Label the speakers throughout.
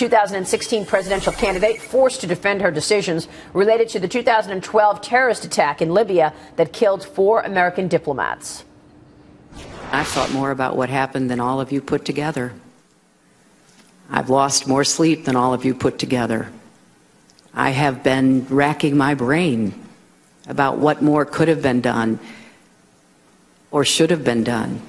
Speaker 1: 2016 presidential candidate forced to defend her decisions related to the 2012 terrorist attack in Libya that killed 4 American diplomats.
Speaker 2: I've thought more about what happened than all of you put together. I've lost more sleep than all of you put together. I have been racking my brain about what more could have been done or should have been done.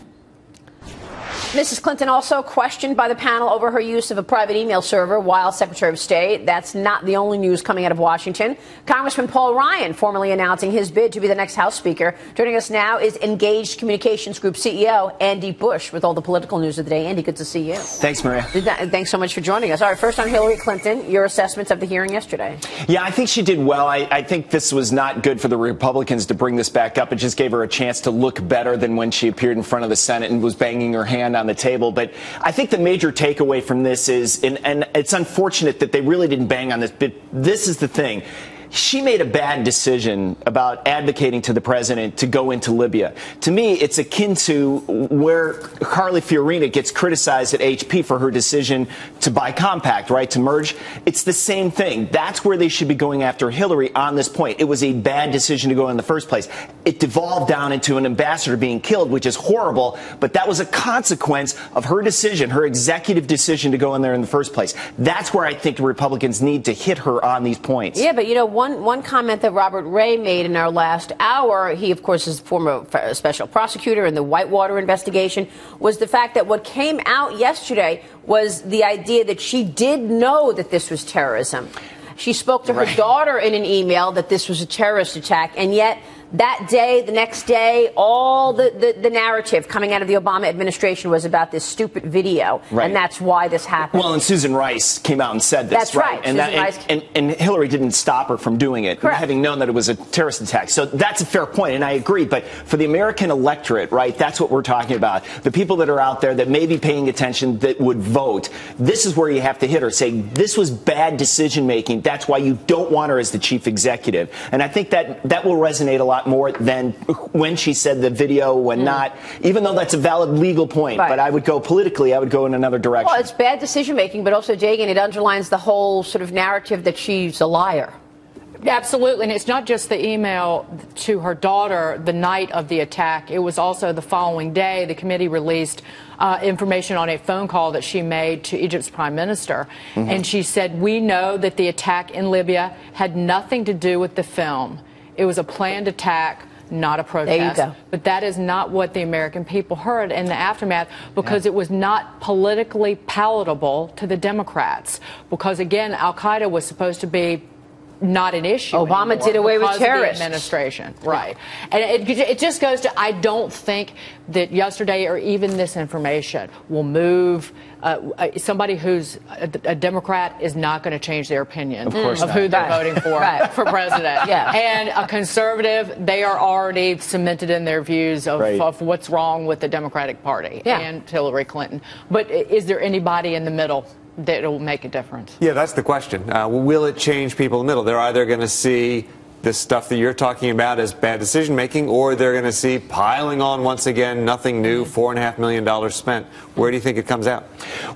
Speaker 1: Mrs. Clinton also questioned by the panel over her use of a private email server while Secretary of State. That's not the only news coming out of Washington. Congressman Paul Ryan formally announcing his bid to be the next House Speaker. Joining us now is Engaged Communications Group CEO Andy Busch with all the political news of the day. Andy, good to see you.
Speaker 3: Thanks, Maria.
Speaker 1: Thanks so much for joining us. All right, first on Hillary Clinton, your assessments of the hearing yesterday.
Speaker 3: Yeah, I think she did well. I think this was not good for the Republicans to bring this back up. It just gave her a chance to look better than when she appeared in front of the Senate and was banging her hand on the table. But I think the major takeaway from this is, and it's unfortunate that they really didn't bang on this, but this is the thing. She made a bad decision about advocating to the president to go into Libya. To me, it's akin to where Carly Fiorina gets criticized at HP for her decision to buy Compact, right, to merge. It's the same thing. That's where they should be going after Hillary on this point. It was a bad decision to go in the first place. It devolved down into an ambassador being killed, which is horrible, but that was a consequence of her decision, her executive decision to go in there in the first place. That's where I think the Republicans need to hit her on these points.
Speaker 1: Yeah, but, you know, one comment that Robert Ray made in our last hour, he, of course, is a former special prosecutor in the Whitewater investigation, was the fact that what came out yesterday was the idea that she did know that this was terrorism. She spoke to her daughter in an email that this was a terrorist attack, and yet that day, the next day, all the narrative coming out of the Obama administration was about this stupid video, and that's why this happened.
Speaker 3: Well, and Susan Rice came out and said this.
Speaker 1: That's right.
Speaker 3: And Hillary didn't stop her from doing it, having known that it was a terrorist attack. So that's a fair point, and I agree. But for the American electorate, right, that's what we're talking about. The people that are out there that may be paying attention, that would vote, this is where you have to hit her, say this was bad decision making. That's why you don't want her as the chief executive. And I think that will resonate a lot more than when she said the video, when not, even though that's a valid legal point. But I would go politically, I would go in another direction.
Speaker 1: Well, it's bad decision making, but also, Dagen, it underlines the whole sort of narrative that she's a liar.
Speaker 4: Absolutely, and it's not just the email to her daughter the night of the attack. It was also the following day. The committee released information on a phone call that she made to Egypt's prime minister. And she said, we know that the attack in Libya had nothing to do with the film. It was a planned attack, not a protest.
Speaker 1: There you go.
Speaker 4: But that is not what the American people heard in the aftermath, because it was not politically palatable to the Democrats. Because, again, al-Qaeda was supposed to be not an issue.
Speaker 1: Obama did away with terrorists.
Speaker 4: The administration, right? And it just goes to, I don't think that yesterday or even this information will move. Somebody who's a Democrat is not going to change their opinion of who they're voting for president. And a conservative, they are already cemented in their views of what's wrong with the Democratic Party and Hillary Clinton. But is there anybody in the middle that will make a difference?
Speaker 5: Yeah, that's the question. Will it change people in the middle? They're either going to see this stuff that you're talking about as bad decision making, or they're going to see piling on once again, nothing new, $4.5 million spent. Where do you think it comes out?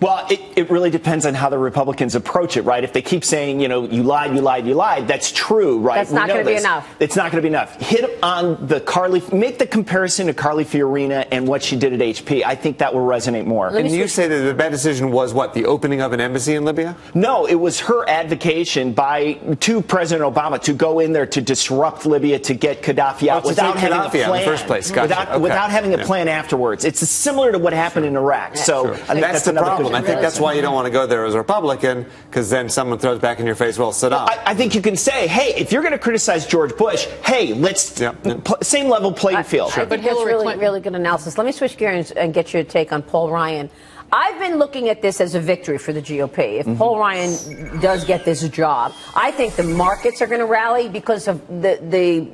Speaker 3: Well, it really depends on how the Republicans approach it, right? If they keep saying, you know, you lied, you lied, you lied, that's true, right?
Speaker 1: That's not going to be enough.
Speaker 3: It's not going to be enough. Hit on the make the comparison to Carly Fiorina and what she did at HP. I think that will resonate more.
Speaker 5: And you say that the bad decision was what, the opening of an embassy in Libya?
Speaker 3: No, it was her advocation to President Obama to go in there to disrupt Libya, to get Gaddafi out without having a plan.
Speaker 5: In the first place. Gotcha.
Speaker 3: Without having a plan afterwards. It's similar to what happened in Iraq. So I think
Speaker 5: that's the problem. I think that's why you don't want to go there as a Republican, because then someone throws back in your face, well, Saddam.
Speaker 3: I think you can say, hey, if you're going to criticize George Bush, hey, let's same level playing field.
Speaker 1: I think that's really good analysis. Let me switch gears and get your take on Paul Ryan. I've been looking at this as a victory for the GOP. If Paul Ryan does get this job, I think the markets are going to rally because of the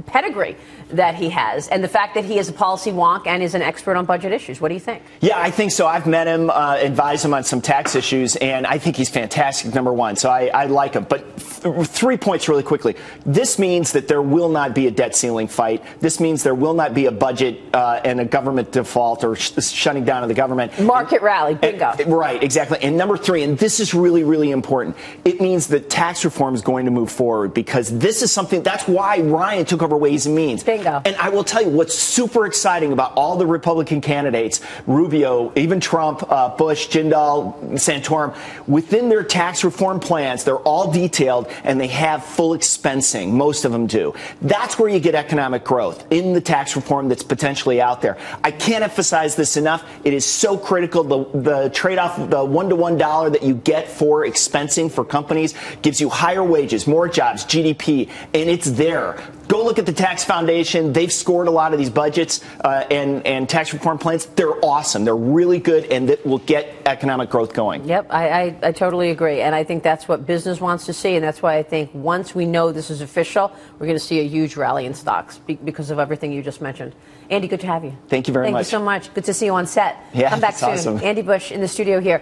Speaker 1: pedigree that he has, and the fact that he is a policy wonk and is an expert on budget issues. What do you think?
Speaker 3: Yeah, I think so. I've met him, advised him on some tax issues, and I think he's fantastic, number one. So I like him. But 3 points really quickly. This means that there will not be a debt ceiling fight. This means there will not be a budget and a government default or shutting down of the government.
Speaker 1: Market rally, bingo.
Speaker 3: Right, exactly. And number three, and this is really, really important, it means that tax reform is going to move forward, because this is something, that's why Ryan took over Ways and Means.
Speaker 1: Bingo.
Speaker 3: And I will tell you what's super exciting about all the Republican candidates, Rubio, even Trump, Busch, Jindal, Santorum, within their tax reform plans, they're all detailed and they have full expensing. Most of them do. That's where you get economic growth, in the tax reform that's potentially out there. I can't emphasize this enough. It is so critical. The trade-off, the $1-to-1 dollar that you get for expensing for companies gives you higher wages, more jobs, GDP, and it's there. Go look at the Tax Foundation. They've scored a lot of these budgets and tax reform plans. They're awesome. They're really good, and that will get economic growth going.
Speaker 1: Yep, I totally agree. And I think that's what business wants to see. And that's why I think once we know this is official, we're going to see a huge rally in stocks because of everything you just mentioned. Andy, good to have you.
Speaker 3: Thank you very much.
Speaker 1: Thank you so much. Good to see you on set.
Speaker 3: Yeah,
Speaker 1: come back soon.
Speaker 3: Awesome.
Speaker 1: Andy Busch in the studio here.